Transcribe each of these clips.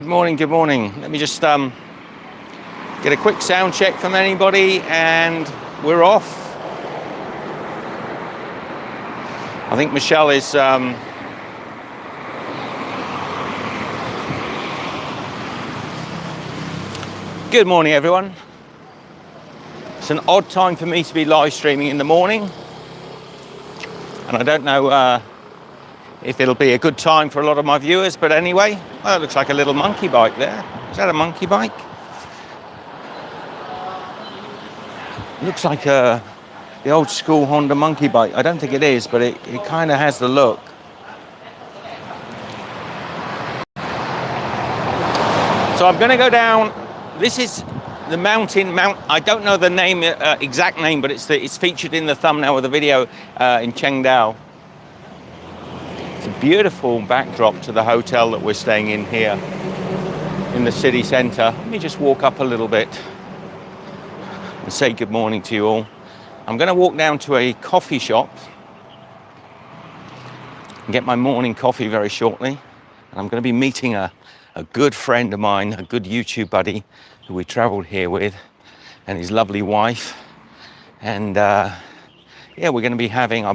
Good morning, good morning. Let me just get a quick sound check from anybody and we're off. I think Michelle is good morning everyone. It's an odd time for me to be live streaming in the morning and I don't know if it'll be a good time for a lot of my viewers, but anyway, well, it looks like a little monkey bike there. Is that a monkey bike? Looks like the old school Honda monkey bike. I don't think it is, but it kind of has the look. So I'm going to go down. This is the mountain. I don't know the name, exact name, but it's featured in the thumbnail of the video in Chiang. It's a beautiful backdrop to the hotel that we're staying in here in the city centre. Let me just walk up a little bit and say good morning to you all. I'm going to walk down to a coffee shop and get my morning coffee very shortly. And I'm going to be meeting a good friend of mine, a good YouTube buddy who we travelled here with, and his lovely wife. And yeah, we're going to be having,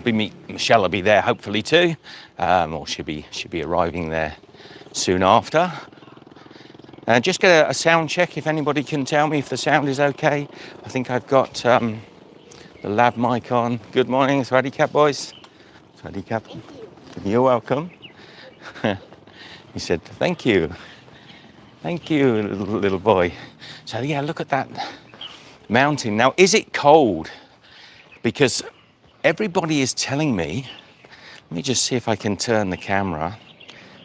Michelle will be there hopefully too, or she'll be arriving there soon after. Just get a sound check if anybody can tell me if the sound is okay. I think I've got the lav mic on. Good morning, Swaddy Cap boys. Swaddy Cap. You're welcome. He said, thank you, little boy. So yeah, look at that mountain. Now, is it cold? Because everybody is telling me, let me just see if I can turn the camera,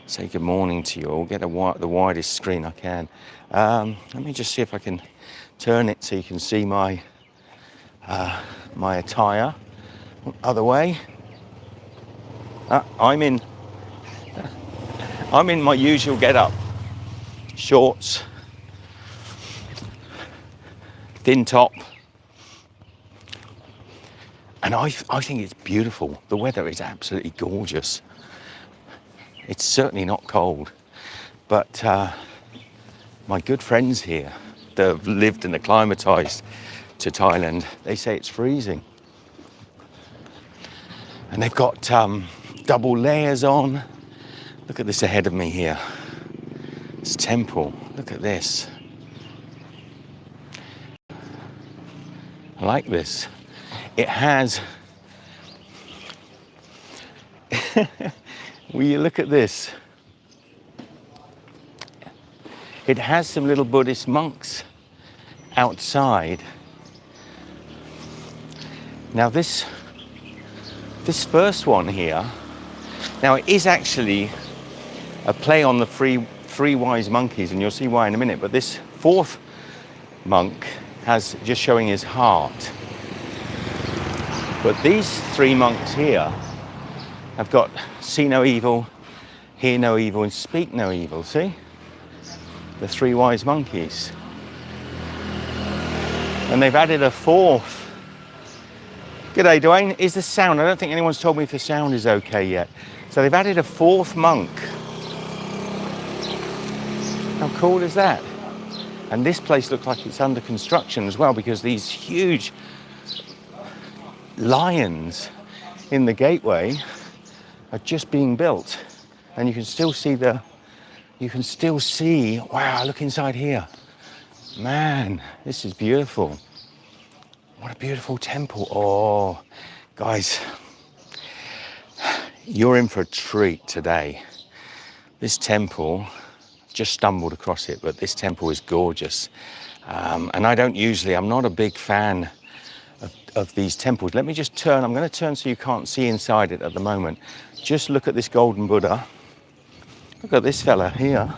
say good morning to you all, get the widest screen I can. Let me just see if I can turn it so you can see my my attire. Other way. I'm in my usual get-up. Shorts, thin top. And I think it's beautiful. The weather is absolutely gorgeous. It's certainly not cold. But my good friends here that have lived and acclimatized to Thailand, they say it's freezing. And they've got double layers on. Look at this ahead of me here. This temple, look at this. I like this. It has, will you look at this? It has some little Buddhist monks outside. Now this first one here, now it is actually a play on the three wise monkeys, and you'll see why in a minute, but this fourth monk has just showing his heart. But these three monks here have got see no evil, hear no evil, and speak no evil, see? The three wise monkeys. And they've added a fourth. G'day, Dwayne. Is the sound? I don't think anyone's told me if the sound is okay yet. So they've added a fourth monk. How cool is that? And this place looks like it's under construction as well, because these huge lions in the gateway are just being built. And you can still see wow, look inside here. Man, this is beautiful. What a beautiful temple. Oh, guys, you're in for a treat today. This temple, just stumbled across it, but this temple is gorgeous. And I'm not a big fan of these temples. Let me just turn, I'm going to turn so you can't see inside it at the moment. Just look at this golden Buddha. Look at this fella here.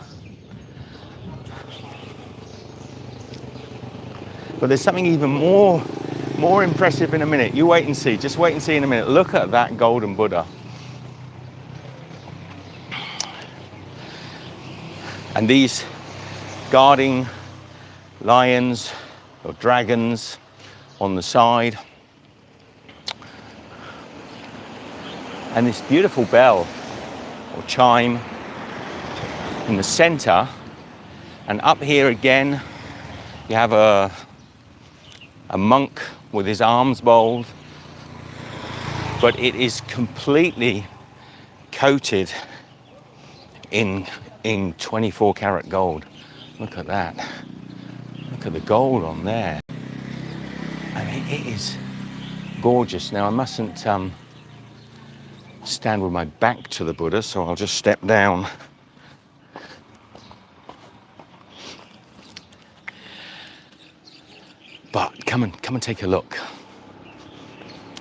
But there's something even more impressive in a minute. You wait and see, just wait and see in a minute. Look at that golden Buddha. And these guarding lions or dragons on the side. And this beautiful bell or chime in the center And up here again, you have a monk with his arms bowled, but it is completely coated in 24 karat gold. Look at that. Look at the gold on there. I mean, it is gorgeous. Now I mustn't stand with my back to the Buddha, so I'll just step down. But come and take a look.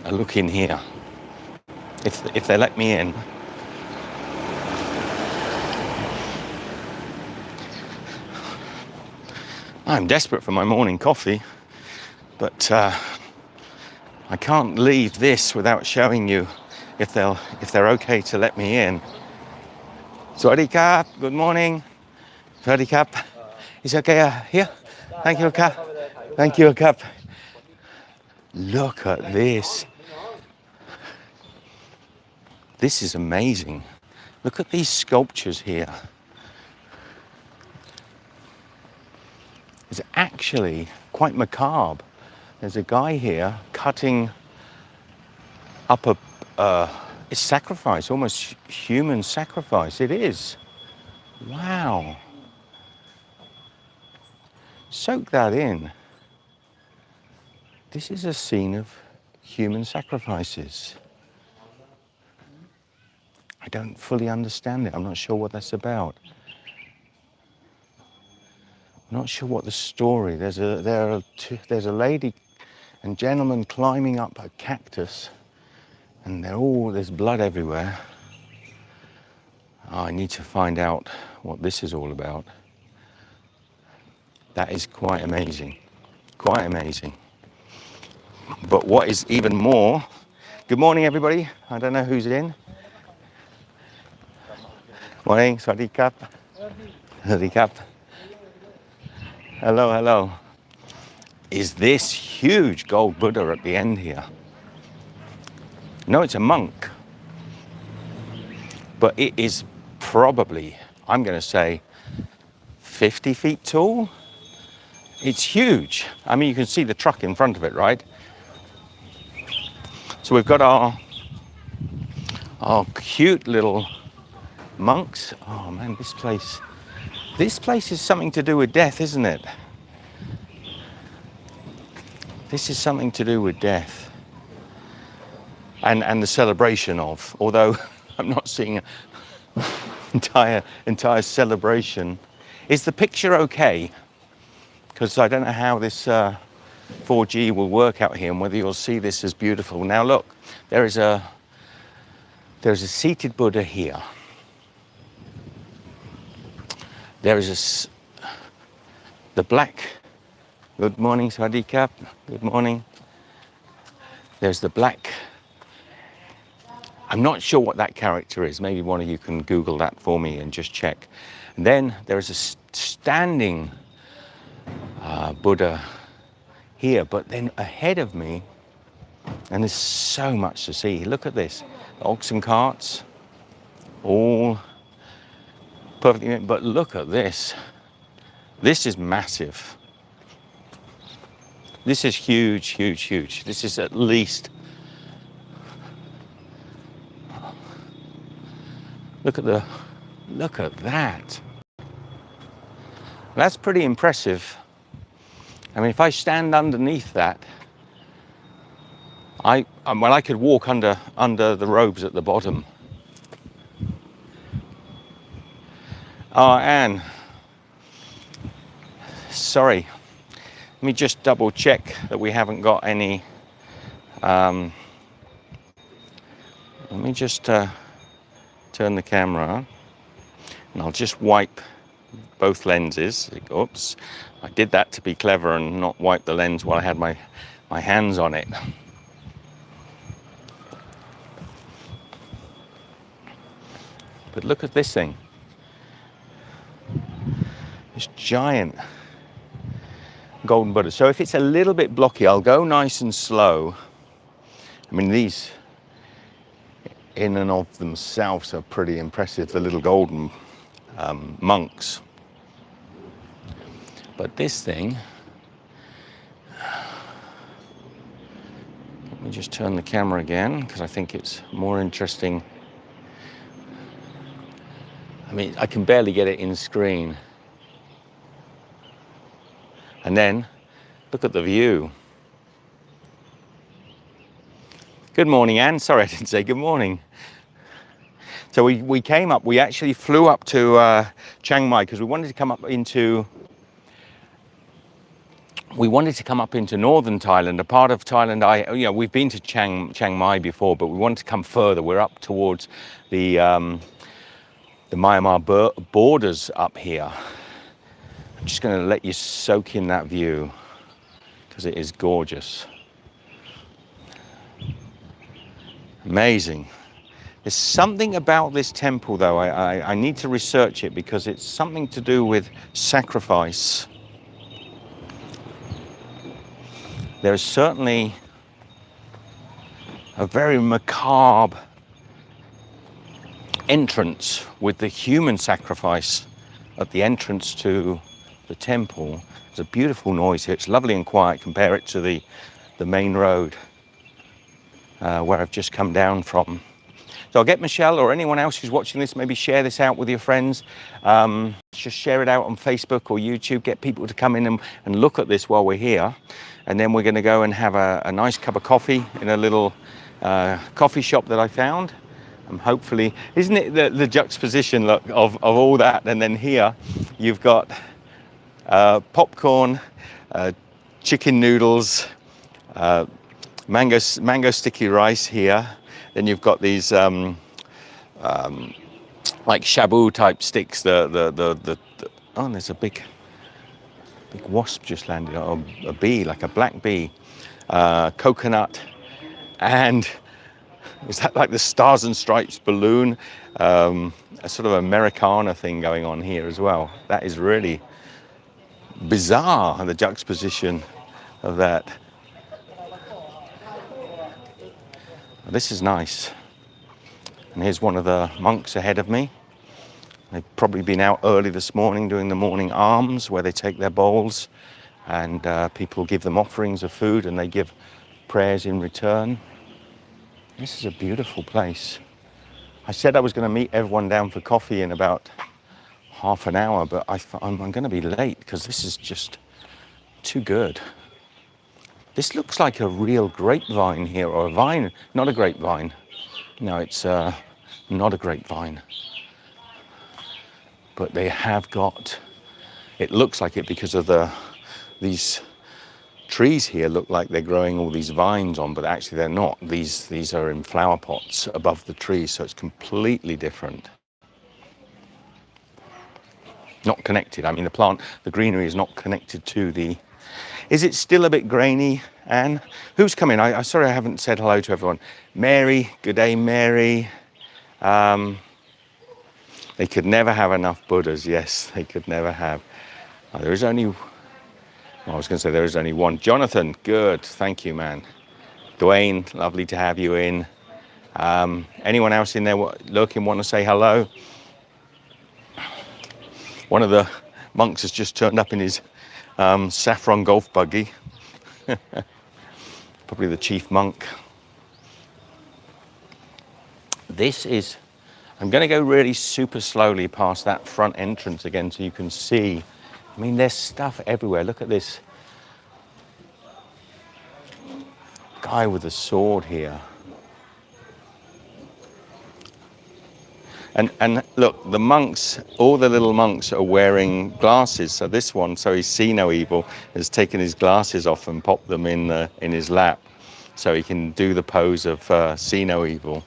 A look in here. If they let me in. I'm desperate for my morning coffee, but I can't leave this without showing you if they're okay to let me in. Sawadee Kap, good morning. Sawadee Kap. Is it okay here? Thank you, Kap. Thank you, Kap. Look at this. This is amazing. Look at these sculptures here. It's actually quite macabre. There's a guy here cutting up it's sacrifice, almost human sacrifice. It is. Wow. Soak that in. This is a scene of human sacrifices. I don't fully understand it. I'm not sure what that's about. I'm not sure what the story. There's a lady and gentleman climbing up a cactus, and there's blood everywhere. Oh, I need to find out what this is all about. That is quite amazing. Quite amazing. But what is even more, good morning everybody. I don't know who's in. Morning, Sawadee Kap. Sawadee Kap. Hello, hello. Is this huge gold Buddha at the end here? No, it's a monk. But it is probably, I'm going to say, 50 feet tall. It's huge. I mean, you can see the truck in front of it, right? So we've got our cute little monks. Oh man, this place is something to do with death, isn't it? This is something to do with death. And the celebration of, although I'm not seeing an entire celebration. Is the picture okay? Because I don't know how this 4G will work out here and whether you'll see this as beautiful. Now look, there's a seated Buddha here. There is the black. Good morning, Sawadee Kap. Good morning. There's the black. I'm not sure what that character is. Maybe one of you can Google that for me and just check. And then there is a standing Buddha here, but then ahead of me, and there's so much to see. Look at this, the oxen carts, all perfectly, but look at this. This is massive. This is huge, huge, huge. This is at least, look at that. That's pretty impressive. I mean, if I stand underneath that, I could walk under the robes at the bottom. Oh, Anne, sorry. Let me just double check that we haven't got any. Let me just turn the camera, and I'll just wipe both lenses. Oops, I did that to be clever and not wipe the lens while I had my hands on it. But look at this thing. This giant golden Buddha. So if it's a little bit blocky, I'll go nice and slow. I mean, these in and of themselves are pretty impressive, the little golden monks. But this thing, let me just turn the camera again because I think it's more interesting. I mean, I can barely get it in screen. And then look at the view. Good morning, Anne. Sorry, I didn't say good morning. So we came up, we actually flew up to Chiang Mai because we wanted to come up into northern Thailand. A part of Thailand, we've been to Chiang Mai before, but we wanted to come further. We're up towards the Myanmar borders up here. I'm just going to let you soak in that view because it is gorgeous. Amazing. There's something about this temple, though. I need to research it because it's something to do with sacrifice. There's certainly a very macabre entrance with the human sacrifice at the entrance to the temple. There's a beautiful noise here. It's lovely and quiet. Compare it to the main road where I've just come down from. So I'll get Michelle or anyone else who's watching this, maybe share this out with your friends. Just share it out on Facebook or YouTube. Get people to come in and look at this while we're here. And then we're going to go and have a nice cup of coffee in a little coffee shop that I found. Hopefully, isn't it the juxtaposition look of all that? And then here you've got popcorn, chicken noodles, mango sticky rice here. Then you've got these like shabu type sticks. Oh, there's a big wasp just landed, or a bee, like a black bee. Coconut, and is that like the Stars and Stripes balloon? A sort of Americana thing going on here as well. That is really bizarre, the juxtaposition of that. This is nice. And here's one of the monks ahead of me. They've probably been out early this morning doing the morning alms, where they take their bowls and people give them offerings of food and they give prayers in return. This is a beautiful place. I said I was going to meet everyone down for coffee in about half an hour, but I'm going to be late because this is just too good. This looks like a real grapevine here, or a vine, not a grapevine. No, it's not a grapevine. But they have got, it looks like it because of these trees here look like they're growing all these vines on, but actually they're not. These are in flower pots above the trees, so it's completely different. Not connected. I mean, the greenery is not connected to the... Is it still a bit grainy, Anne? Who's coming? I'm sorry I haven't said hello to everyone. Mary, good day, Mary. They could never have enough Buddhas. Yes, they could never have. There is only... I was going to say there is only one. Jonathan, good. Thank you, man. Dwayne, lovely to have you in. Anyone else in there lurking want to say hello? One of the monks has just turned up in his saffron golf buggy. Probably the chief monk. This is... I'm going to go really super slowly past that front entrance again so you can see. I mean, there's stuff everywhere. Look at this guy with a sword here. And look, the monks, all the little monks are wearing glasses. So this one, so he's see no evil, has taken his glasses off and popped them in his lap so he can do the pose of see no evil.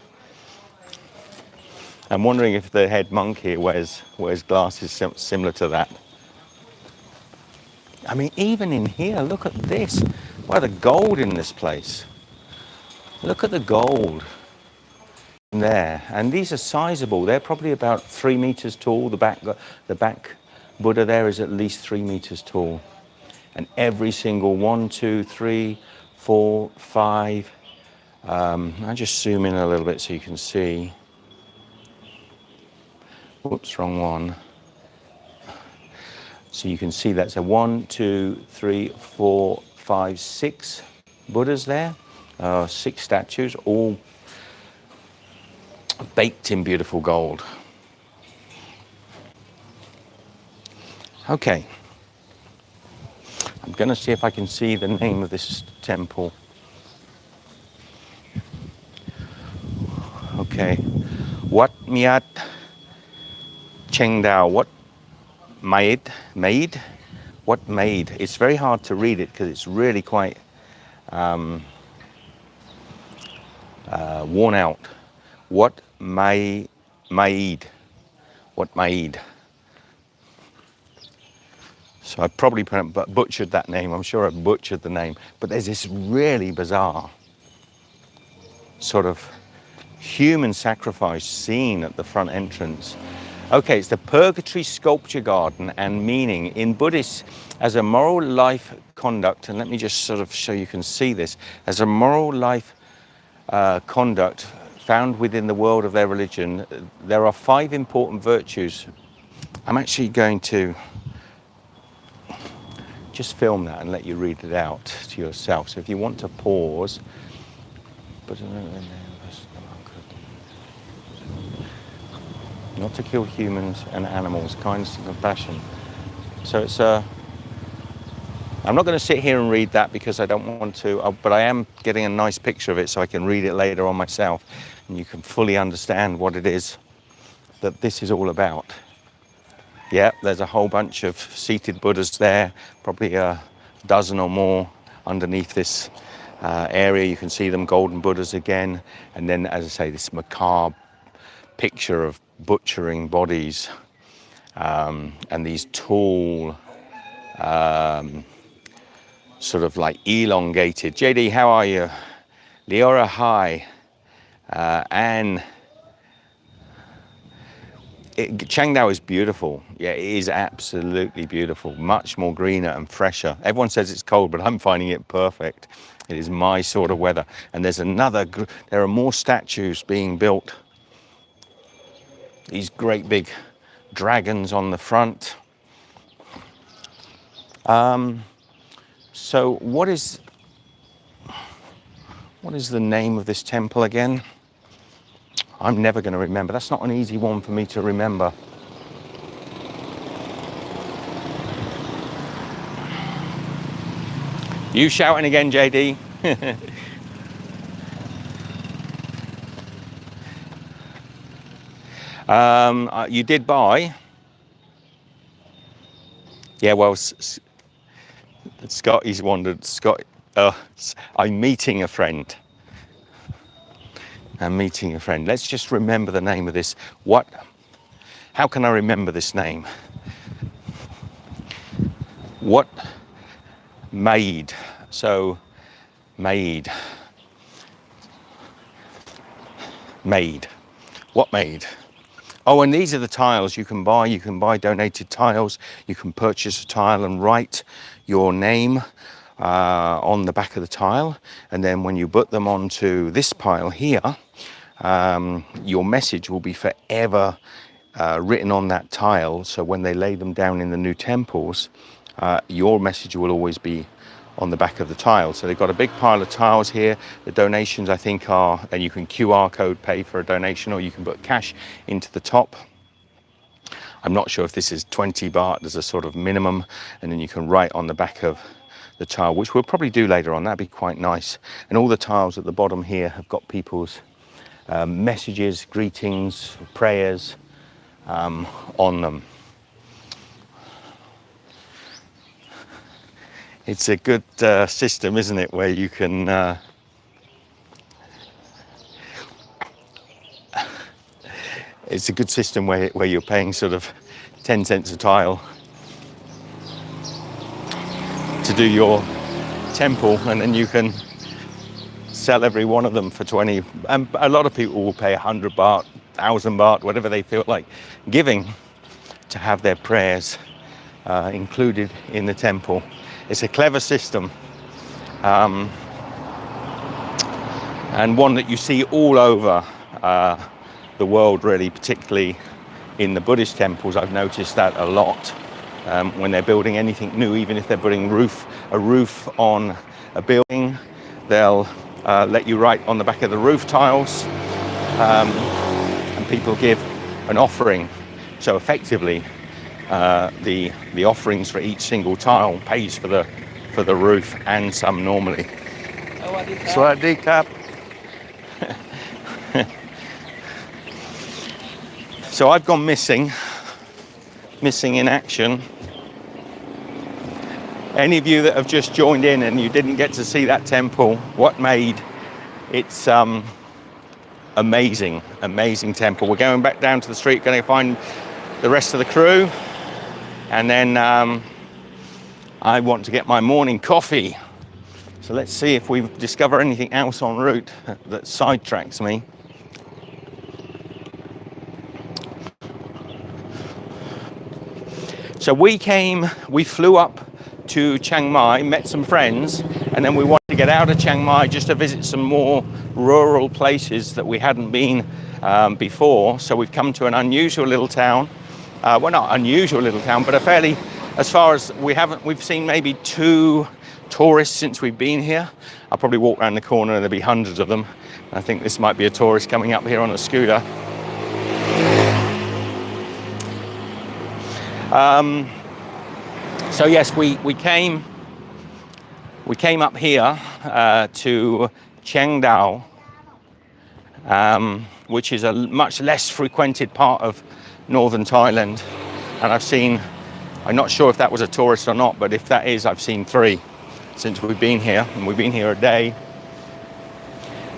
I'm wondering if the head monk here wears glasses similar to that. I mean, even in here, look at this. Wow, the gold in this place. Look at the gold there. And these are sizable. They're probably about 3 meters tall. The back Buddha there is at least 3 meters tall. And every single 1, 2, 3, 4, 5. I'll just zoom in a little bit so you can see. Whoops, wrong one. So you can see that's a 1, 2, 3, 4, 5, 6 Buddhas there, 6 statues, all baked in beautiful gold. Okay, I'm going to see if I can see the name of this temple. Okay, Wat Miat Cheng Dao, what made? What made? It's very hard to read it because it's really quite worn out. What made? What made? So I probably butchered that name. I'm sure I butchered the name. But there's this really bizarre sort of human sacrifice scene at the front entrance. Okay, it's the Purgatory Sculpture Garden and meaning in Buddhist as a moral life conduct. And let me just sort of show you can see this as a moral life conduct found within the world of their religion. There are 5 important virtues. I'm actually going to just film that and let you read it out to yourself. So if you want to pause, but not to kill humans and animals, kindness and compassion. So it's I'm not going to sit here and read that because I don't want to, but I am getting a nice picture of it so I can read it later on myself and you can fully understand what it is that this is all about. Yeah, there's a whole bunch of seated Buddhas there, probably a dozen or more underneath this area. You can see them, golden Buddhas again. And then, as I say, this macabre picture of butchering bodies and these tall, sort of like elongated. JD, how are you? Leora, hi. Anne. Chiang is beautiful. Yeah, it is absolutely beautiful. Much more greener and fresher. Everyone says it's cold, but I'm finding it perfect. It is my sort of weather. And there's there are more statues being built. These great big dragons on the front. So what is the name of this temple again? I'm never going to remember. That's not an easy one for me to remember. You shouting again, JD? You did buy? Yeah, well, Scott, he's wondered. Scott, I'm meeting a friend. I'm meeting a friend. Let's just remember the name of this. How can I remember this name? What made? So, made. What made? Oh, and these are the tiles you can buy. You can buy donated tiles. You can purchase a tile and write your name on the back of the tile. And then when you put them onto this pile here, your message will be forever written on that tile. So when they lay them down in the new temples, your message will always be on the back of the tile. So they've got a big pile of tiles here. The donations, I think, and you can QR code pay for a donation, or you can put cash into the top. I'm not sure if this is 20 baht as a sort of minimum, and then you can write on the back of the tile, which we'll probably do later on. That'd be quite nice. And all the tiles at the bottom here have got people's messages, greetings, prayers on them. It's a good system, isn't it, where you can it's a good system where you're paying sort of 10 cents a tile to do your temple, and then you can sell every one of them for 20. And a lot of people will pay 100 baht, 1,000 baht, whatever they feel like giving to have their prayers included in the temple. It's a clever system, and one that you see all over the world, really, particularly in the Buddhist temples. I've noticed that a lot. when they're building anything new, even if they're putting a roof on a building, they'll let you write on the back of the roof tiles, and people give an offering. So effectively, the offerings for each single tile pays for the roof and some normally. Swawadee Cup. So I've gone missing in action. Any of you that have just joined in and you didn't get to see that temple, what made it's amazing temple. We're going back down to the street, going to find the rest of the crew, and then I want to get my morning coffee. So let's see if we discover anything else en route that sidetracks me. So we flew up to Chiang Mai, met some friends, and then we wanted to get out of Chiang Mai just to visit some more rural places that we hadn't been before. So we've come to an unusual little town. Well, not unusual little town, but a fairly, as far as we've seen maybe 2 tourists since we've been here. I'll probably walk around the corner and there'll be hundreds of them. I think this might be a tourist coming up here on a scooter. So yes, we came up here to Chiang, which is a much less frequented part of northern Thailand, and I'm not sure if that was a tourist or not, but if that is, I've seen 3 since we've been here, and we've been here a day.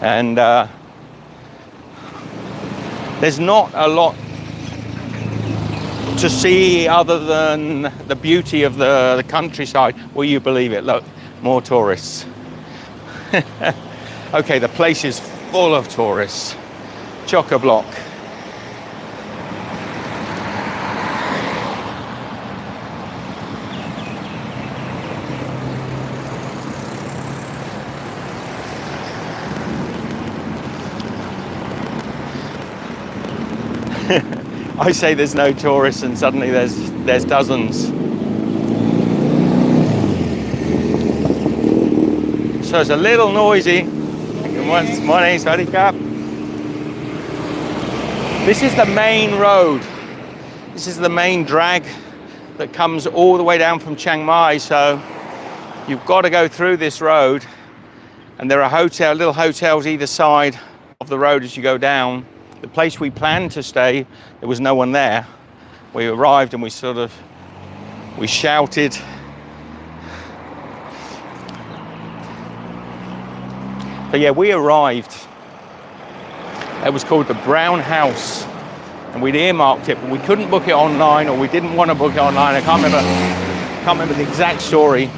And there's not a lot to see other than the beauty of the countryside. Will you believe it? Look, more tourists. Okay, the place is full of tourists. Chock-a-block. I say there's no tourists and suddenly there's dozens. So it's a little noisy. Good morning, Swawadee Cup. This is the main road. This is the main drag that comes all the way down from Chiang Mai. So you've got to go through this road, and there are little hotels either side of the road as you go down. The place we planned to stay, there was no one there. We arrived and we shouted. So yeah, we arrived. It was called the Brown House, and we'd earmarked it, but we couldn't book it online, or we didn't want to book it online. I can't remember the exact story.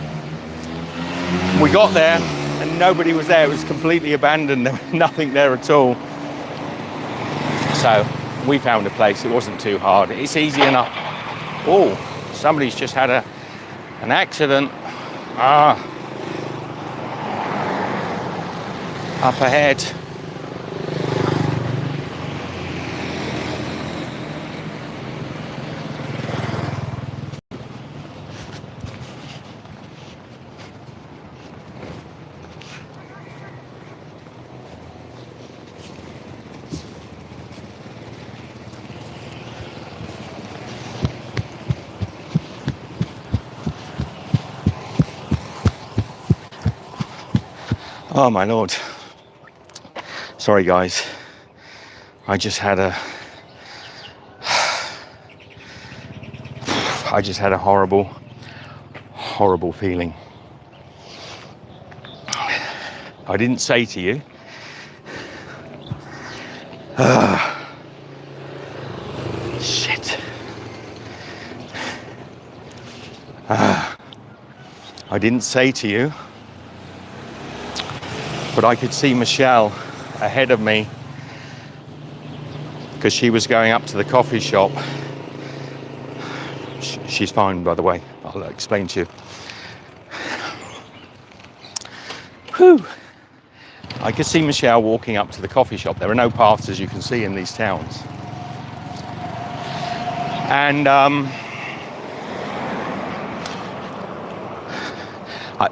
We got there and nobody was there. It was completely abandoned. There was nothing there at all. So we found a place. It wasn't too hard. It's easy enough. Oh, somebody's just had an accident. Up ahead. Oh my Lord. Sorry guys. I just had a horrible feeling. I didn't say to you. Shit. I didn't say to you, but I could see Michelle ahead of me because she was going up to the coffee shop. She's fine, by the way. I'll explain to you. Whew. I could see Michelle walking up to the coffee shop. There are no paths, as you can see, in these towns. And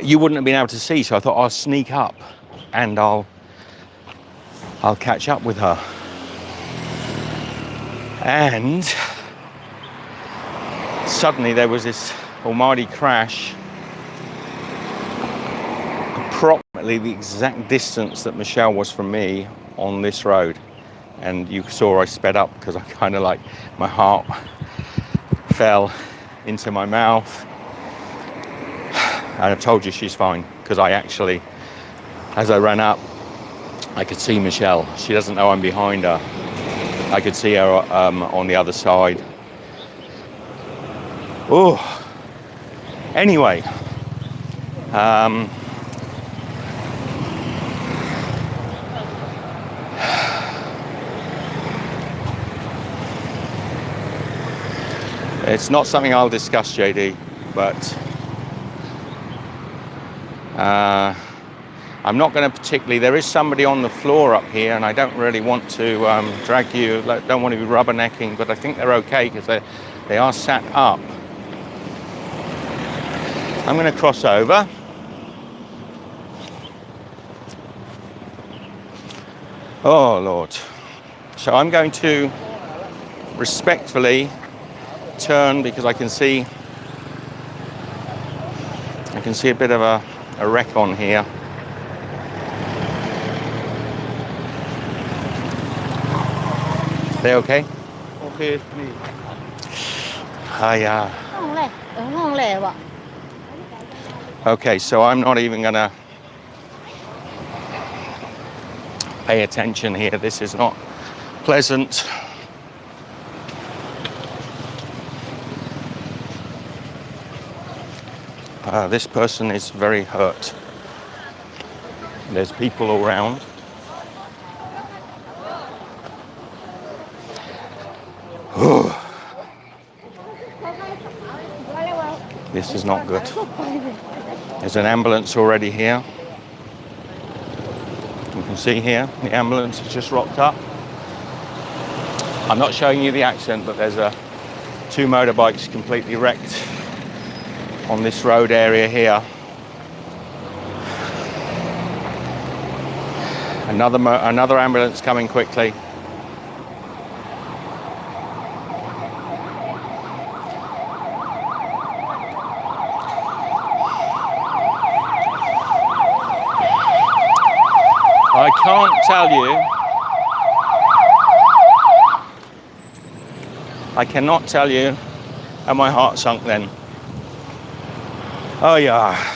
You wouldn't have been able to see, so I thought I'll sneak up and I'll catch up with her. And suddenly there was this almighty crash, approximately the exact distance that Michelle was from me on this road. And you saw I sped up because I kind of like, my heart fell into my mouth. And I told you she's fine, because I actually, as I ran up, I could see Michelle. She doesn't know I'm behind her. I could see her on the other side. Oh, anyway, it's not something I'll discuss, JD, but I'm not going to particularly, there is somebody on the floor up here and I don't really want to drag you, don't want to be rubbernecking, but I think they're okay because they are sat up. I'm going to cross over. Oh Lord. So I'm going to respectfully turn because I can see a bit of a wreck on here. They okay? Okay, please. Yeah. Okay, so I'm not even gonna pay attention here. This is not pleasant. This person is very hurt. There's people around. This is not good. There's an ambulance already here. You can see here, the ambulance has just rocked up. I'm not showing you the accident, but there's two motorbikes completely wrecked on this road area here. Another ambulance coming quickly. I can't tell you, I cannot tell you how my heart sunk then. Oh yeah.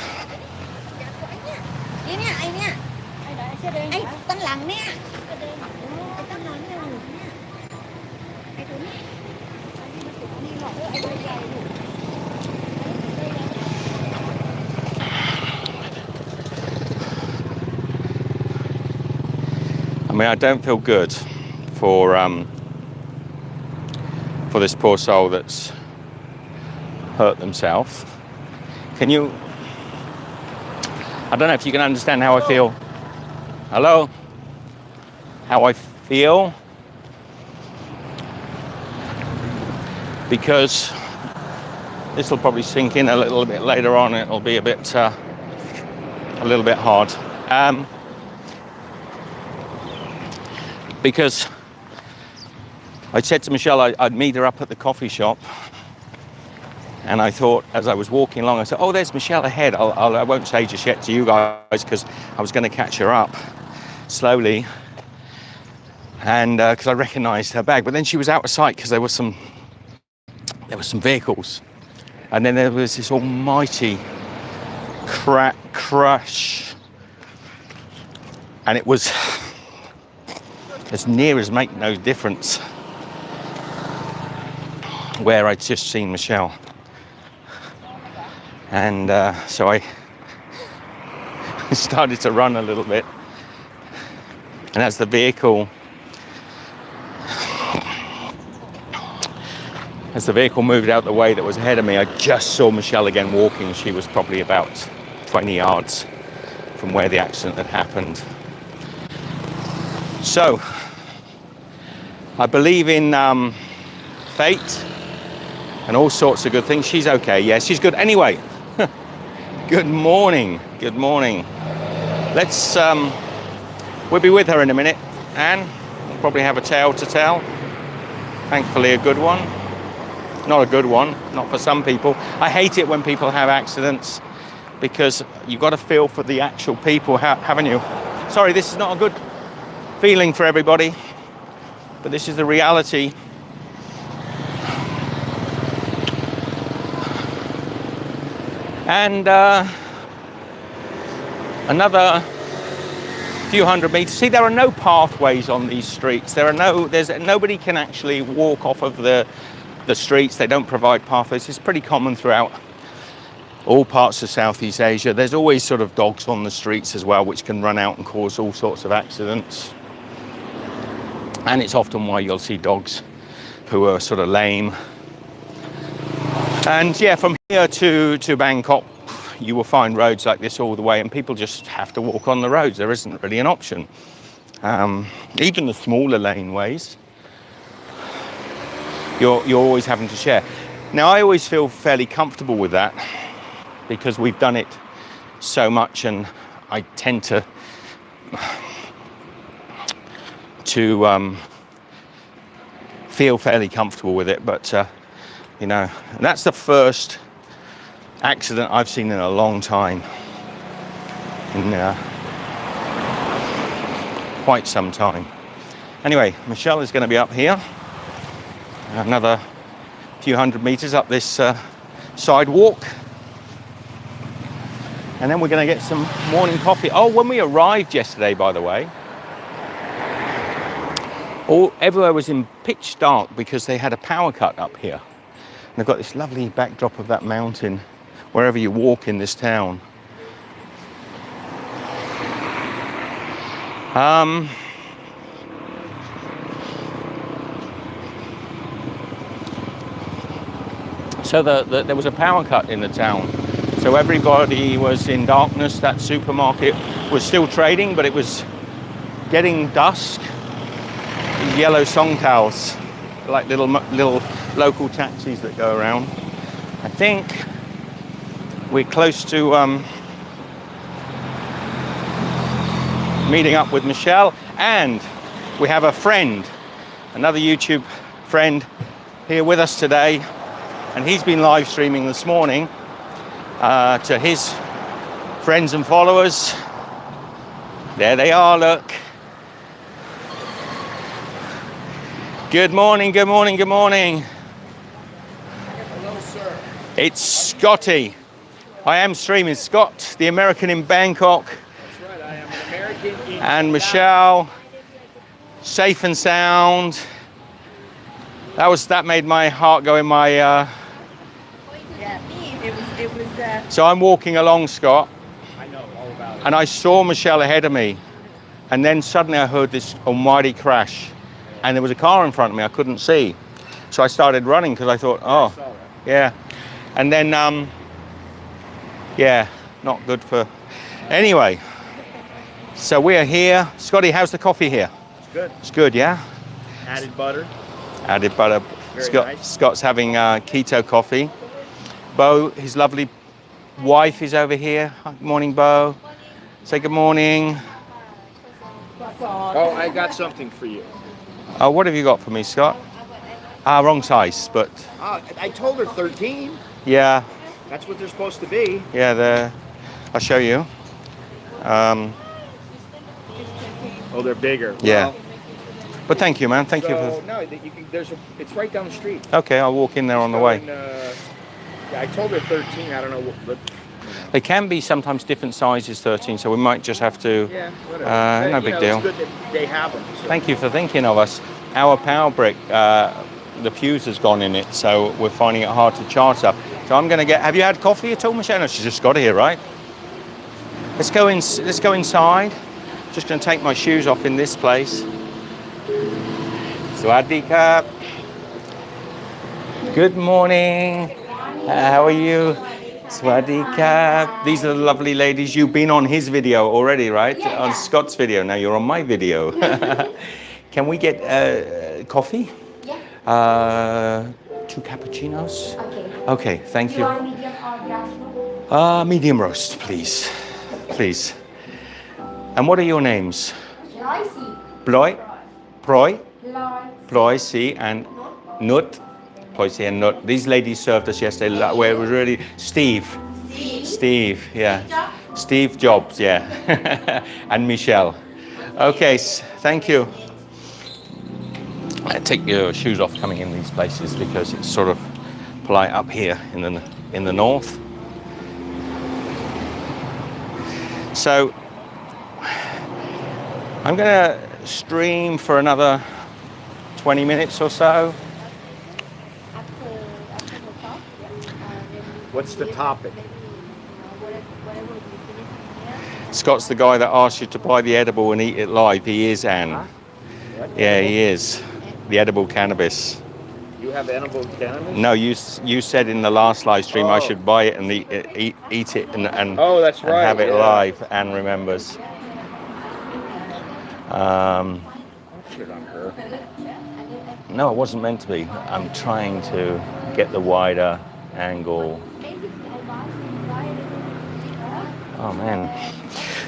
I mean, I don't feel good for this poor soul that's hurt themselves. Can you? I don't know if you can understand how I feel. Hello? How I feel? Because this will probably sink in a little bit later on. It'll be a little bit hard. Because I said to Michelle I'd meet her up at the coffee shop, and I thought as I was walking along, I said, oh, there's Michelle ahead. I won't say just yet to you guys because I was going to catch her up slowly, and because I recognised her bag. But then she was out of sight because there were some vehicles, and then there was this almighty crash, and it was as near as make no difference where I'd just seen Michelle. And so I started to run a little bit, and as the vehicle moved out the way that was ahead of me, I just saw Michelle again walking. She was probably about 20 yards from where the accident had happened. So I believe in fate and all sorts of good things. She's okay. Yeah, she's good. Anyway, Good morning. Good morning. Let's, we'll be with her in a minute. Anne, we'll probably have a tale to tell. Thankfully, a good one. Not a good one, not for some people. I hate it when people have accidents because you've got to feel for the actual people, haven't you? Sorry, this is not a good feeling for everybody, but this is the reality. And another few hundred meters. See, there are no pathways on these streets. Nobody can actually walk off of the streets. They don't provide pathways. It's pretty common throughout all parts of Southeast Asia. There's always sort of dogs on the streets as well, which can run out and cause all sorts of accidents. And it's often why you'll see dogs who are sort of lame. And yeah, from here to Bangkok, you will find roads like this all the way, and people just have to walk on the roads. There isn't really an option. Even the smaller laneways, you're always having to share. Now, I always feel fairly comfortable with that because we've done it so much, and I tend to feel fairly comfortable with it. But you know, that's the first accident I've seen in a long time, in quite some time. Anyway, Michelle is going to be up here, another few hundred meters up this sidewalk, and then we're going to get some morning coffee. Oh, when we arrived yesterday, by the way, everywhere was in pitch dark because they had a power cut up here. And they've got this lovely backdrop of that mountain wherever you walk in this town. So there was a power cut in the town. So everybody was in darkness. That supermarket was still trading, but it was getting dusk. Yellow songthaels, like little local taxis that go around. I think we're close to meeting up with Michelle, and we have a friend, another YouTube friend here with us today, and he's been live streaming this morning to his friends and followers. There they are, look. Good morning, good morning, good morning. Hello, sir. It's Scotty. I am streaming. Scott, the American in Bangkok. That's right, I am an American in And Michelle, safe and sound. That made my heart go in my... Yeah, it was. So I'm walking along, Scott, I know all about it. and I saw Michelle ahead of me. And then suddenly I heard this almighty crash. And there was a car in front of me I couldn't see. So I started running because I thought, oh, I saw that. yeah. And then, yeah, not good for... Anyway, so we're here. Scotty, how's the coffee here? It's good. It's good, yeah? Added butter. Added butter. Very nice. Scott's having keto coffee. Bo, his lovely wife, is over here. Good morning, Bo. Say good morning. Oh, I got something for you. Oh, what have you got for me, Scott? Wrong size, but I told her 13. yeah, That's what they're supposed to be. yeah. I'll show you. Oh, they're bigger. Yeah. Well, But thank you, man. Thank you so, for. no, you can, it's right down the street. Okay, I'll walk in there on the So way. Yeah, I told her 13. I don't know what, but They can be sometimes different sizes, 13, so we might just have to. yeah, whatever. No big deal. It's good that they have them. So. Thank you for thinking of us. Our power brick, the fuse has gone in it, so we're finding it hard to charge up. So I'm going to get. Have you had coffee at all, Michelle? No, she's just got here, right? Let's go in. Let's go inside. Just going to take my shoes off in this place. Swadee Kap. Good morning. How are you? Swadee Kap. These are the lovely ladies. You've been on his video already, right? Yeah, on yeah. Scott's video. Now you're on my video. Can we get coffee? Yeah. 2 cappuccinos. Okay. Okay, thank Do you. you want medium or black? Medium roast, please. Please. And what are your names? Ploy, Proy, Ploy, C, and Nut. Ploy, C, and Nut. These ladies served us yesterday, where it was really Steve. Steve, yeah. Steve Jobs, yeah. And Michelle. Okay, thank you. Take your shoes off coming in these places because it's sort of polite up here in the north. So I'm gonna stream for another 20 minutes or so. What's the topic? Scott's the guy that asked you to buy the edible and eat it live. He is, Anne. Huh? Yeah, he is. The edible cannabis. You have edible cannabis? No, you said in the last live stream I should buy it and eat it and oh, that's right. And have it yeah. live. Anne remembers. I'll put it on her. No, it wasn't meant to be. I'm trying to get the wider angle. Oh man.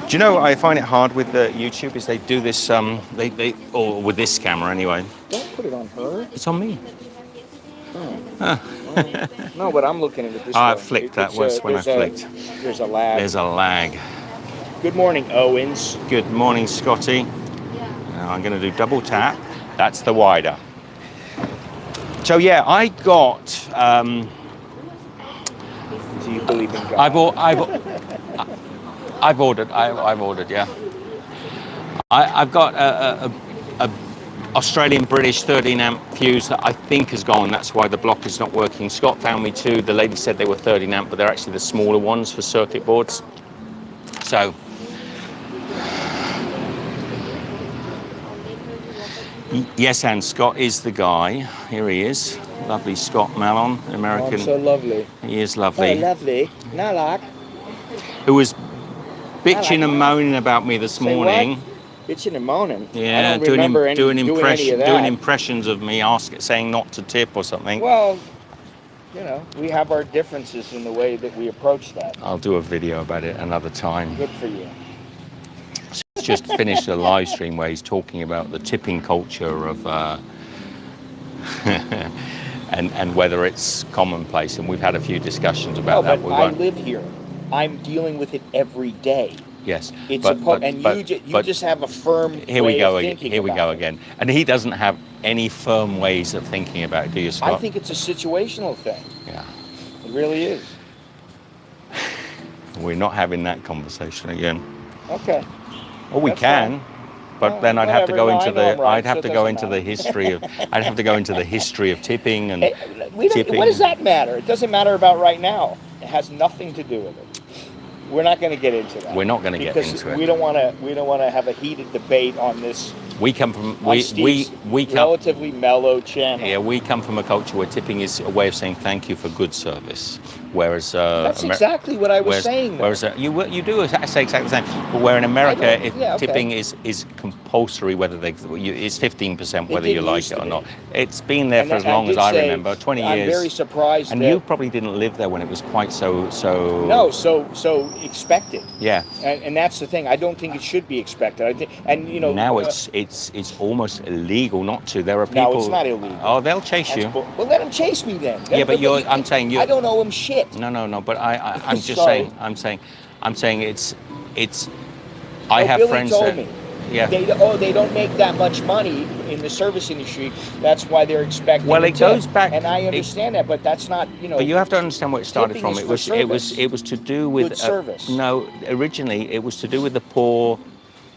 Do you know I find it hard with the YouTube is they do this or with this camera anyway. Don't put it on her. It's on me. Oh. No, but I'm looking at it this way. I flicked that was when I flicked. There's a lag. There's a lag. Good morning, Owens. Good morning, Scotty. Now I'm going to do double tap. That's the wider. So yeah, I got. Do you believe in God? I've ordered. Yeah. I've got a Australian British 13 amp fuse that I think has gone. That's why the block is not working. Scott found me two. The lady said they were 13 amp, but they're actually the smaller ones for circuit boards. So. Yes, and Scott is the guy. Here he is. Lovely Scott Mallon, American. Oh, so lovely. He is lovely. Oh, lovely. Nalak. Who was bitching and moaning about me this morning. Bitching and moaning? Yeah, I don't remember doing impressions of me saying not to tip or something. Well, you know, we have our differences in the way that we approach that. I'll do a video about it another time. Good for you. He's just finished a live stream where he's talking about the tipping culture of and whether it's commonplace, and we've had a few discussions about that. But I live here. I'm dealing with it every day. Yes, you just have a firm here way we go of again. thinking Here we about go it. again. And he doesn't have any firm ways of thinking about it, do you, Scott? I think it's a situational thing. Yeah. It really is. We're not having that conversation again. Okay. Well, we That's can, fine. but then I'd have to go into the. Right, I'd have to go into the history of. I'd have to go into the history of tipping and tipping. What does that matter? It doesn't matter about right now. It has nothing to do with it. We're not going to get into that. We're not going to get into it. Because we don't want to have a heated debate on this. We come from relatively mellow channel. Yeah, we come from a culture where tipping is a way of saying thank you for good service, whereas that's exactly what I was saying. Whereas you do say exactly the same, but where in America tipping is compulsory, whether it's 15% whether you like it or not. It's been there for as long as I remember, 20 years. I'm very surprised. And you probably didn't live there when it was quite so. No, so expected. Yeah. And that's the thing. I don't think it should be expected. I think, and you know. Now it's almost illegal not to. There are people. No, it's not illegal. Oh, they'll chase you. Well, let them chase me then. Yeah, but I'm saying you. I don't owe them shit. No. But I'm just saying. I'm saying it's. I have Billy friends told that. Me. Yeah. They don't make that much money in the service industry. That's why they're expecting. Well, it goes back, and I understand that, but that's not, you know. But you have to understand where it started from. It was to do with good service. No, originally it was to do with the poor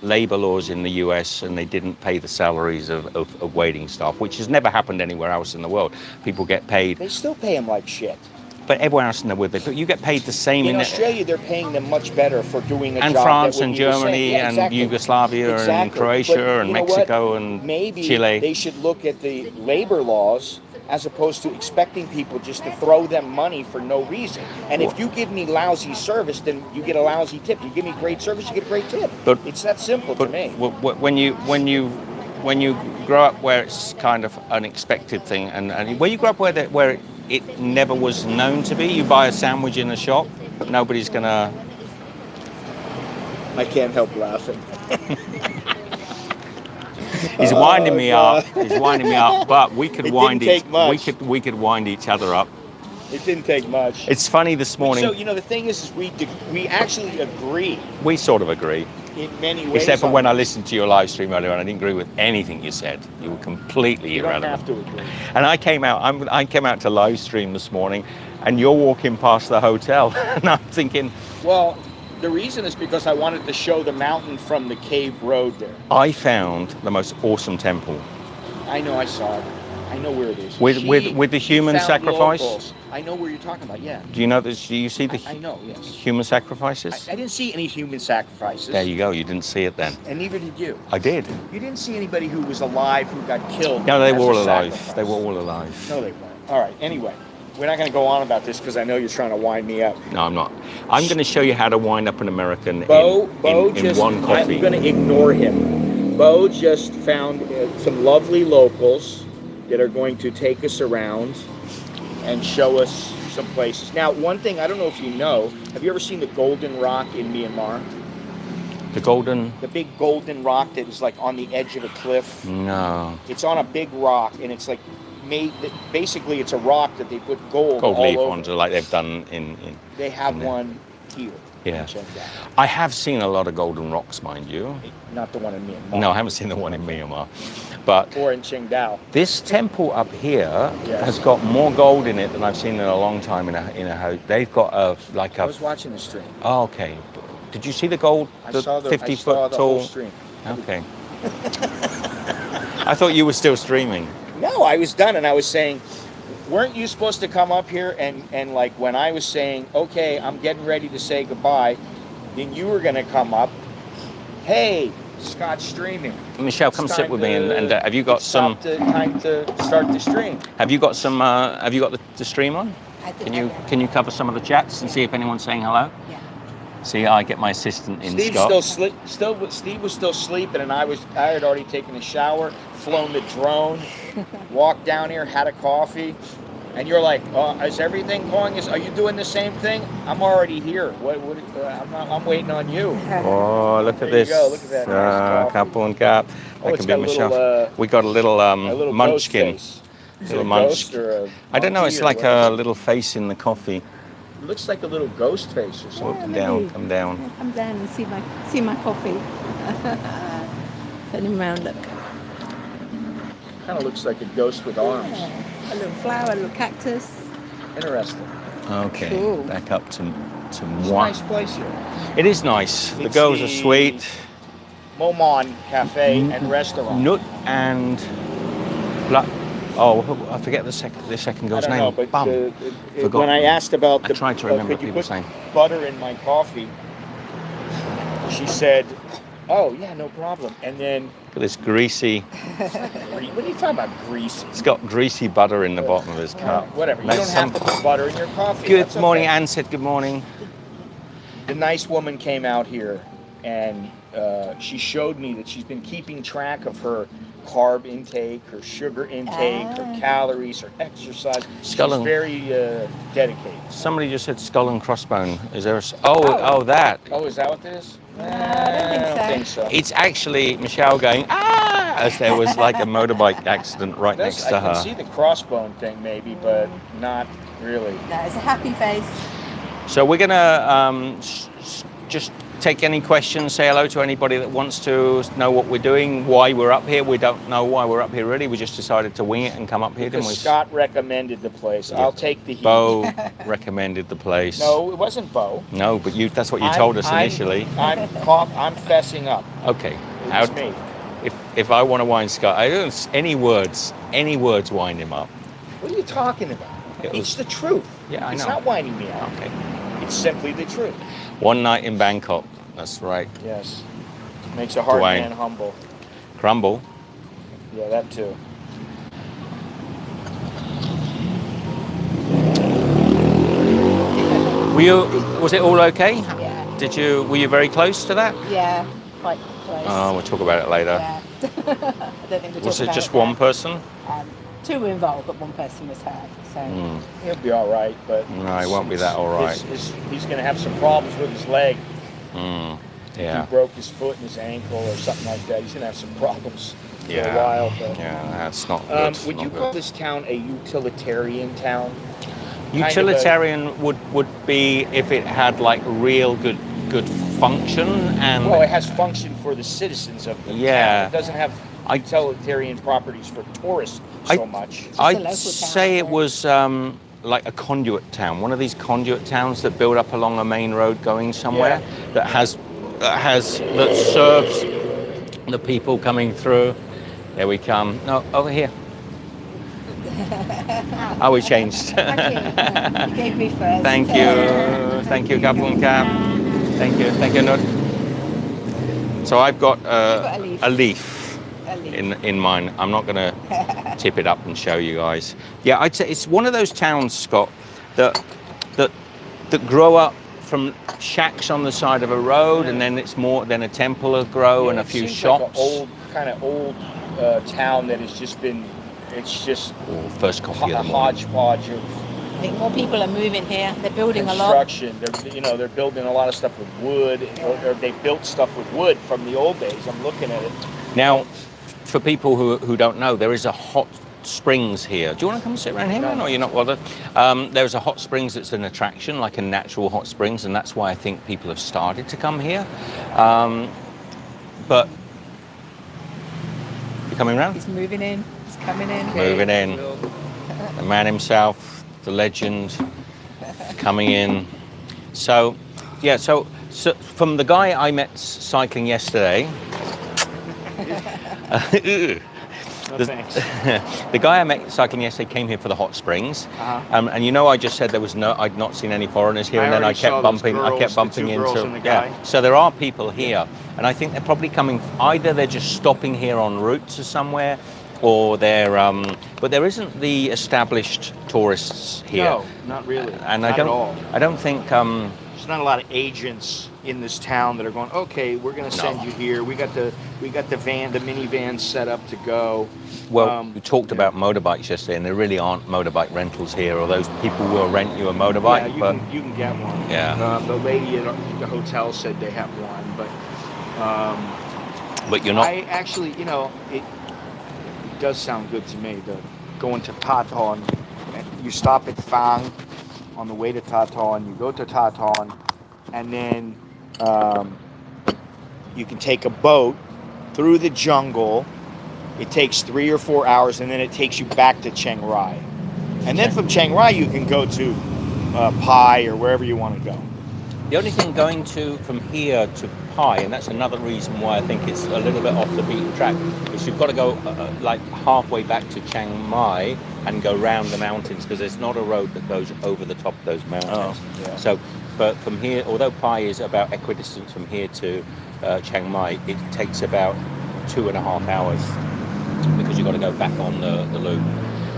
labor laws in the US, and they didn't pay the salaries of waiting staff, which has never happened anywhere else in the world. People get paid. They still pay them like shit. But everywhere else in the world, you get paid the same. In Australia, they're paying them much better for doing a and job. France and Germany and Yugoslavia and Croatia and Mexico and maybe Chile. They should look at the labor laws as opposed to expecting people just to throw them money for no reason. And if you give me lousy service, then you get a lousy tip. You give me great service, you get a great tip. But it's that simple to me. When you grow up where it's kind of an expected thing, and where you grow up where it never was known to be. You buy a sandwich in a shop, nobody's gonna. I can't help laughing. He's winding me up. He's winding me up. But we could It wind didn't take much. We could wind each other up. It didn't take much. It's funny this morning. So, you know, the thing is we actually agree We sort of agree. in many ways. Except for on when I this. listened to your live stream earlier and I didn't agree with anything you said. You were completely You don't irrelevant. have to agree. And I came out to live stream this morning and you're walking past the hotel and I'm thinking, Well, the reason is because I wanted to show the mountain from the cave road there. I found the most awesome temple. I know, I saw it. I know where it is. With the She human found sacrifice? locals. I know where you're talking about, yeah. Do you know this? Do you see the I know, yes. human sacrifices? I didn't see any human sacrifices. There you go. You didn't see it then. And neither did you. I did. You didn't see anybody who was alive who got killed. No, they as were a all alive. sacrifice. They were all alive. No, they weren't. All right, anyway. We're not going to go on about this because I know you're trying to wind me up. No, I'm not. I'm going to show you how to wind up an American Bo in just, one coffee. I'm going to ignore him. Bo just found some lovely locals that are going to take us around and show us some places. Now, one thing, I don't know if you know, have you ever seen the Golden Rock in Myanmar? The golden? The big golden rock that is like on the edge of a cliff? No. It's on a big rock and it's like basically it's a rock that they put gold all leaf over. onto, like they've done in They have in there. one here. Yeah. Check that. I have seen a lot of golden rocks, mind you. Not the one in Myanmar. No, I haven't seen the one in Myanmar. But Or in Chiang. this temple up here Yes. has got more gold in it than I've seen in a long time in a house. They've got I was watching the stream. Oh, okay. Did you see the gold? I The saw the 50 I saw foot the tall. whole stream. Okay. I thought you were still streaming. No, I was done and I was saying, weren't you supposed to come up here and like when I was saying, okay, I'm getting ready to say goodbye, then you were going to come up. Hey, Scott's streaming. Michelle, come sit with me and have you got some? Time to start the stream. Have you got some? Have you got the stream on? I think Can you cover some of the chats and see if anyone's saying hello? Yeah. See, I get my assistant in Steve Scott. Steve was still sleeping, and I had already taken a shower, flown the drone, walked down here, had a coffee, and you're like, "Is everything going? Are you doing the same thing? I'm already here. I'm waiting on you." Oh, look at There this! you go, look at that nice coffee. Couple and cap. Oh, That it's can be got a Michelle. little, We got a little ghost munchkin. face. Is it Little a ghost munchkin. or a I don't know. monkey It's or like what a is it? little face in the coffee. It looks like a little ghost face or something. Come maybe. down. Come down. Yeah, come down and see my coffee. Turn him around, look. Kind of looks like a ghost with arms. Yeah. A little flower, a little cactus. Interesting. Okay. Cool. Back up to It's a moi. nice place here. It is nice. The It's girls are the sweet. Momon Cafe and Restaurant. Nut and I forget the second I girl's don't name. know, but Bum. Forgot. when I asked about I tried to remember could you people's put name. butter in my coffee, she said, "Oh yeah, no problem." And then, Look at this greasy. what are you talking about, greasy? It's got greasy butter in the bottom of his cup. Whatever. You That's don't have to put butter in your coffee. Good That's morning. okay. Anne said good morning. The nice woman came out here, and she showed me that she's been keeping track of her carb intake, her sugar intake, her calories, her exercise. Skull She's and- very dedicated. Somebody just said skull and crossbone. Is there oh that. Oh, is that what this is? I don't think so. It's actually Michelle going, as there was like a motorbike accident right next to I can her. see the crossbone thing maybe, but not really. No, it's a happy face. So we're gonna just take any questions, say hello to anybody that wants to know what we're doing, why we're up here. We don't know why we're up here really. We just decided to wing it and come up here, didn't we? Because Scott recommended the place. Yeah. I'll take the heat. Bo recommended the place. No, it wasn't Bo. No, but that's what you told us initially. I'm fessing up. Okay. It's me. If I want to wind Scott, I don't any words wind him up. What are you talking about? It was- It's the truth. Yeah, I It's know. not winding me up. Okay. It's simply the truth. One night in Bangkok. That's right. Yes. Makes a hard Dwayne. man humble. Crumble. Yeah, that too. Was it all okay? Yeah. Were you very close to that? Yeah, quite close. Oh, we'll talk about it later. Yeah. I don't think we'll Was talk it about just now. one person? two were involved, but one person was hurt. So He'll be all right, but No, he won't be that all right. He's going to have some problems with his leg. Yeah. If he broke his foot and his ankle or something like that, he's going to have some problems for a while. But, yeah, that's not good. Would you call this town a utilitarian town? Utilitarian would be if it had like real good function and. Well, it has function for the citizens of the town. It doesn't have utilitarian properties for tourists so much. I'd say it was like a conduit town, one of these conduit towns that build up along a main road going somewhere that serves the people coming through. There we come. No, over here. Oh, we changed. you gave me first. Thank you. Thank you, Kapun Cap. Thank you, Nud. So I've got a leaf in mine. I'm not going to tip it up and show you guys. Yeah, I'd say it's one of those towns, Scott, that grow up from shacks on the side of a road, and then it's more than a temple will grow and a few shops. Like kind of old town that has just been. It's just first coffee a hodgepodge of. I think more people are moving here. They're building a lot. Construction. They're building a lot of stuff with wood, or they built stuff with wood from the old days. I'm looking at it now. For people who don't know, there is a hot springs here. Do you want to come sit around here, man, or you're not bothered? There's a hot springs that's an attraction, like a natural hot springs, and that's why I think people have started to come here. But you coming around? He's moving in. He's coming in. Moving in. The man himself, the legend, coming in. So from the guy I met cycling yesterday. The guy I met cycling yesterday came here for the hot springs, and I just said I'd not seen any foreigners here, and then I kept bumping into. So there are people here, and I think they're probably coming. Either they're just stopping here en route to somewhere, or they're. But there isn't the established tourists here. No, not really. And not at all. I don't think. There's not a lot of agents in this town that are going, okay, we're going to send you here. We got the minivan set up to go. Well, we talked about motorbikes yesterday, and there really aren't motorbike rentals here, or those people will rent you a motorbike. Yeah, you can get one. Yeah. The lady at the hotel said they have one, but you're not. I actually, it does sound good to me. Going to Taton, you stop at Phang on the way to Taton, you go to Taton, and then you can take a boat through the jungle. It takes 3 or 4 hours, and then it takes you back to Chiang Rai. And then from Chiang Rai, you can go to Pai or wherever you want to go. The only thing going from here to Pai, and that's another reason why I think it's a little bit off the beaten track, is you've got to go like halfway back to Chiang Mai and go round the mountains, because there's not a road that goes over the top of those mountains. So, but from here, although Pai is about equidistant from here to Chiang Mai, it takes about 2.5 hours because you've got to go back on the loop.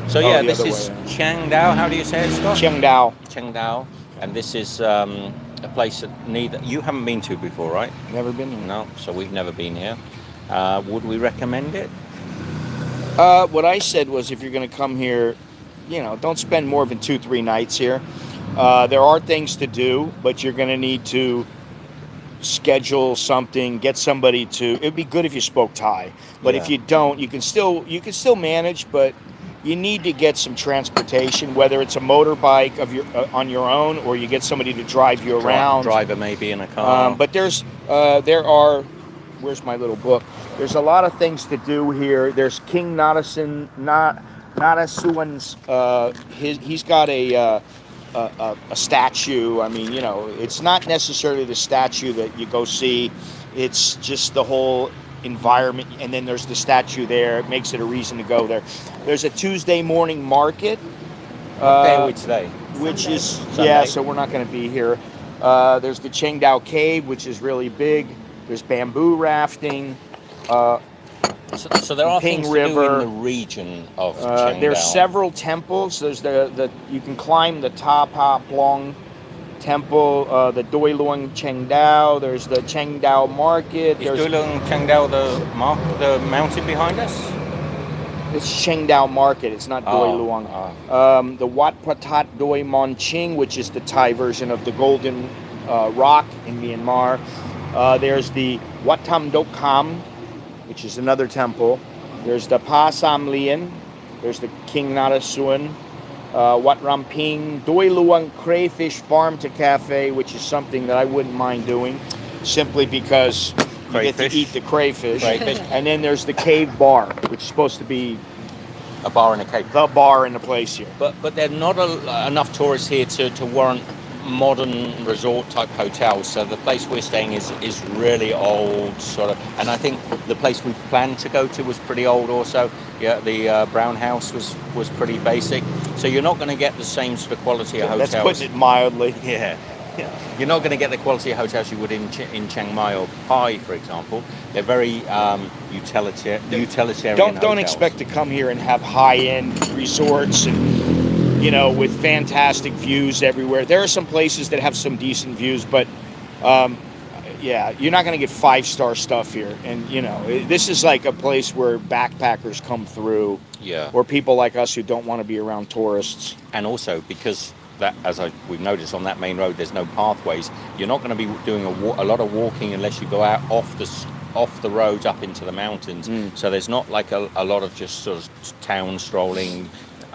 So this is Chiang Dao. How do you say it, Scott? Chiang Dao. Chiang Dao, and this is a place that you haven't been to before, right? Never been here. No, so we've never been here. Would we recommend it? What I said was, if you're going to come here, don't spend more than 2-3 nights here. There are things to do, but you're going to need to schedule something, get somebody to. It'd be good if you spoke Thai, but if you don't, you can still manage, but you need to get some transportation, whether it's a motorbike on your own, or you get somebody to drive you around. Driver maybe in a car. But there are. Where's my little book? There's a lot of things to do here. There's King Nadasuan's. He's got a statue. I mean, it's not necessarily the statue that you go see. It's just the whole environment, and then there's the statue there. It makes it a reason to go there. There's a Tuesday morning market. What day are we today? Which Sunday. is Sunday. so we're not going to be here. There's the Chiang Dao Cave, which is really big. There's bamboo rafting. So there are Ping things River. to do in the region of Chiang Dao. There's several temples. There's the you can climb the Ta Pa Plong temple, the Doi Luang Chiang Dao. There's the Chiang Dao market. Is Doi Luang Chiang Dao the mountain behind us? It's Shengdao Market. It's not Doi Luang. The Wat Pratat Doi Mon Ching, which is the Thai version of the Golden Rock in Myanmar. There's the Wat Tam Dok Kam, which is another temple. There's the Pa Sam Lien. There's the King Nara Suan. Wat Ramping, Doi Luang Crayfish Farm to Cafe, which is something that I wouldn't mind doing, simply because you get to eat the crayfish. And then there's the Cave Bar, which is supposed to be A bar in a cave. the bar in the place here. But there are not enough tourists here to warrant modern resort type hotels. So the place we're staying is really old, sort of. And I think the place we planned to go to was pretty old also. Yeah, the Brown House was pretty basic. So you're not going to get the same sort of quality of hotels. That's putting it mildly. Yeah. You're not going to get the quality of hotels you would in Chiang Mai or Pai, for example. They're very utilitarian Don't hotels. expect to come here and have high-end resorts and, you know, with fantastic views everywhere. There are some places that have some decent views, but yeah, you're not going to get 5-star stuff here. And, you know, this is like a place where backpackers come through. Yeah. Or people like us who don't want to be around tourists. And also because that, as we've noticed on that main road, there's no pathways. You're not going to be doing a lot of walking unless you go out off the roads up into the mountains. So there's not like a lot of just sort of town strolling.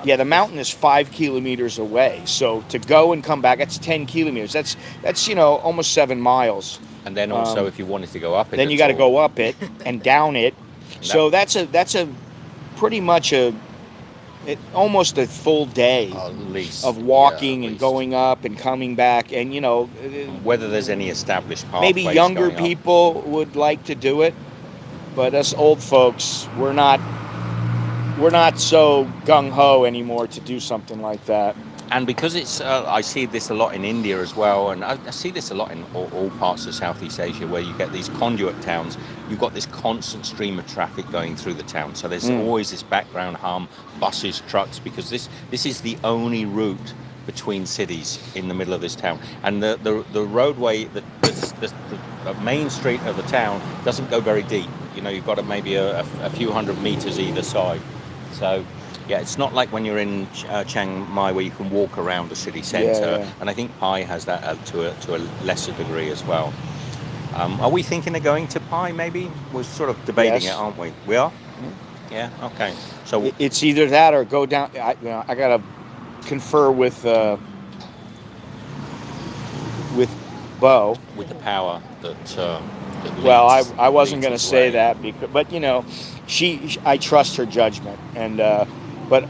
Yeah, the mountain is 5 kilometers away. So to go and come back, that's 10 kilometers. That's you know, almost 7 miles. And then also if you wanted to go up it, then you got to go up it and down it. So that's a pretty much almost a full day of walking and going up and coming back, and you know, whether there's any established pathways. Maybe younger people would like to do it, but us old folks, we're not so gung-ho anymore to do something like that. And because it's, I see this a lot in India as well, and I see this a lot in all parts of Southeast Asia, where you get these conduit towns. You've got this constant stream of traffic going through the town. So there's always this background hum, buses, trucks, because this is the only route between cities in the middle of this town. And the roadway, the main street of the town doesn't go very deep. You know, you've got maybe a few hundred meters either side. So yeah, it's not like when you're in Chiang Mai where you can walk around the city centre. Yeah. And I think Pai has that to a lesser degree as well. Are we thinking of going to Pai maybe? We're sort of debating it, aren't we? We are? Yeah, okay. So it's either that or go down. I got to confer with Bo. With the power that well, I wasn't going to say that, but you know, I trust her judgment, and but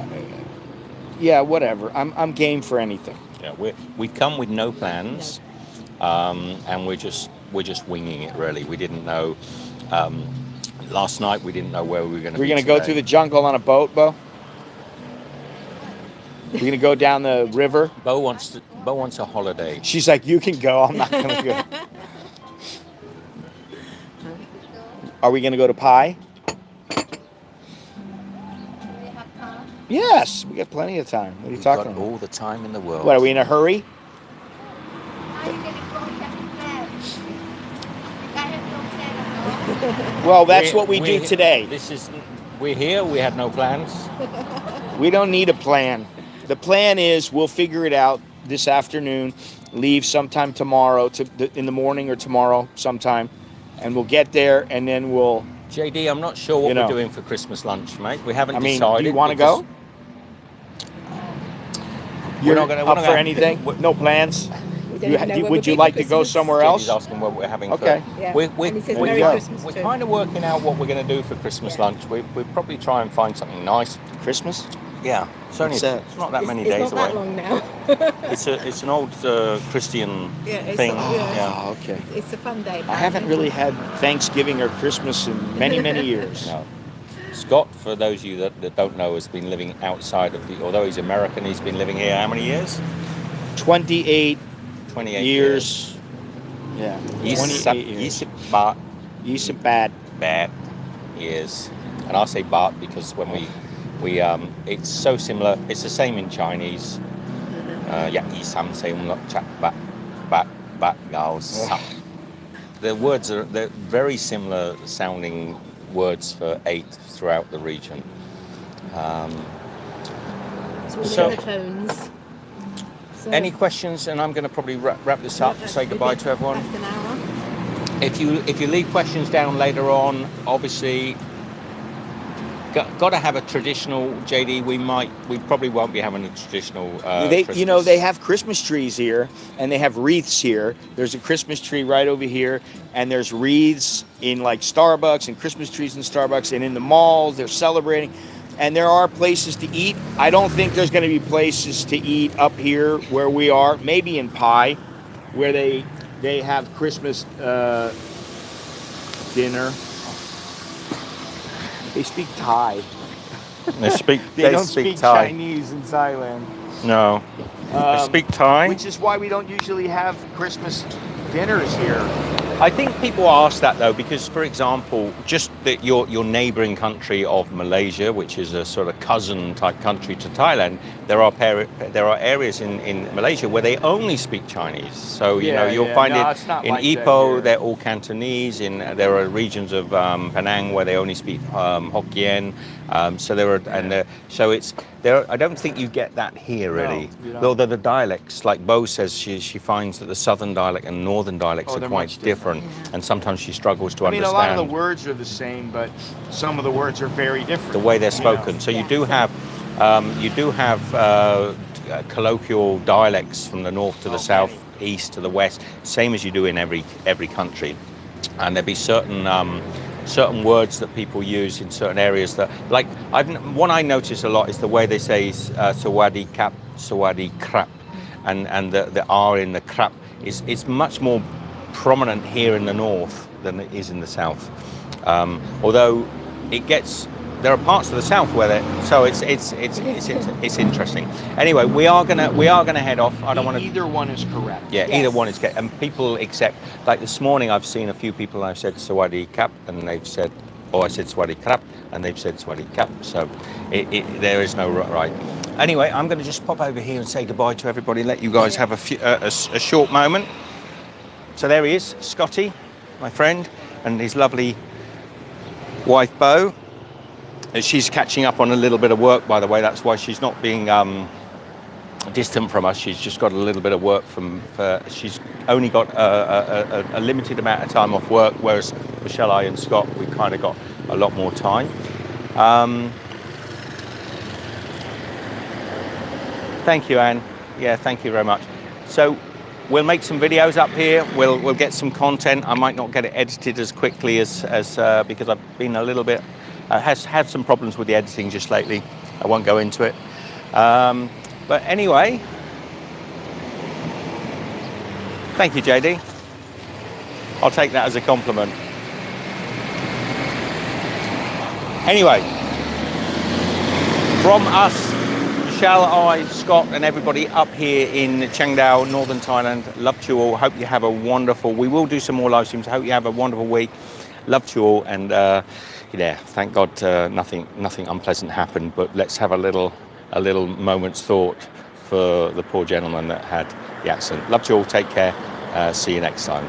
yeah, whatever. I'm game for anything. Yeah, we come with no plans, and we're just winging it. Really, we didn't know. Last night we didn't know where we were going to. We're going to go through the jungle on a boat, Bo. We're going to go down the river. Bo wants a holiday. She's like, you can go. I'm not going to go. Are we going to go to Pai? Yes, we got plenty of time. What are you talking about? All the time in the world. What, are we in a hurry? Well, that's what we do today. We're here. We had no plans. We don't need a plan. The plan is we'll figure it out this afternoon. Leave sometime tomorrow, in the morning or tomorrow sometime, and we'll get there, and then we'll. JD, I'm not sure what we're doing for Christmas lunch, mate. We haven't decided. Do you want to go? You're not up for anything? No plans? Would you like to go somewhere else? He's asking what we're having. Okay. We're kind of working out what we're going to do for Christmas lunch. We'll probably try and find something nice. Christmas? Yeah. It's not that many days away. It's not that long now. It's an old Christian thing. Oh, okay. It's a fun day. I haven't really had Thanksgiving or Christmas in many, many years. No. Scott, for those of you that don't know, has been living outside of although he's American, he's been living here how many years? 28 years. Yeah. 28 years. 28 bad years. And I say baht because when we it's so similar. It's the same in Chinese. The words they're very similar sounding words for 8 throughout the region. So we're So- in the tones. So Any questions? And I'm going to probably wrap this up. Say goodbye to everyone. Left an hour. If you leave questions down later on, obviously, got to have a traditional. JD, we probably won't be having a traditional. Christmas. They have Christmas trees here, and they have wreaths here. There's a Christmas tree right over here, and there's wreaths in like Starbucks and Christmas trees in Starbucks, and in the malls they're celebrating. And there are places to eat. I don't think there's going to be places to eat up here where we are. Maybe in Pai, where they have Christmas dinner. They speak Thai. They don't speak Thai. Chinese in Thailand. No. They speak Thai. Which is why we don't usually have Christmas dinners here. I think people ask that though because, for example, just your neighbouring country of Malaysia, which is a sort of cousin type country to Thailand, there are areas in Malaysia where they only speak Chinese. So you'll find it's it not in like that Ipoh. here. They're all Cantonese. There are regions of Penang where they only speak Hokkien. I don't think you get that here really. you don't. Though the dialects, like Bo says, she finds that the southern dialect and northern dialects are they're quite much different, and sometimes she struggles to I mean, understand a lot of the words are the same, but some of the words are very different. the way they're spoken. So you do have colloquial dialects from the north to the south, east to the west, same as you do in every country, and there'll be certain words that people use in certain areas that, like, one I notice a lot is the way they say sawadi kap, sawadi krap, and the R in the krap is much more prominent here in the north than it is in the south. Although there are parts of the south where it's interesting. Anyway, we are gonna head off. I don't want to. Either one is correct. Yeah, Yes. either one is good. And people accept, like this morning I've seen a few people, I've said Sawadi Kap, and they've said, I said Sawadi Krap, and they've said Sawadi Kap. So there is no right. Anyway, I'm going to just pop over here and say goodbye to everybody, let you guys have a short moment. So there he is, Scotty, my friend, and his lovely wife, Bo. She's catching up on a little bit of work, by the way. That's why she's not being distant from us. She's just got a little bit of work she's only got a limited amount of time off work, whereas Michelle, I and Scott, we kind of got a lot more time. Thank you, Anne. Yeah, thank you very much. So we'll make some videos up here. We'll get some content. I might not get it edited as quickly as because I've been a little bit has had some problems with the editing just lately. I won't go into it. But anyway, thank you, JD. I'll take that as a compliment. Anyway, from us, Michelle, I, Scott, and everybody up here in Chiang, northern Thailand, love to you all. Hope you have a wonderful. We will do some more live streams. Hope you have a wonderful week. Love to you all, and thank God nothing unpleasant happened. But let's have a little moment's thought for the poor gentleman that had the accident. Love to you all. Take care. See you next time.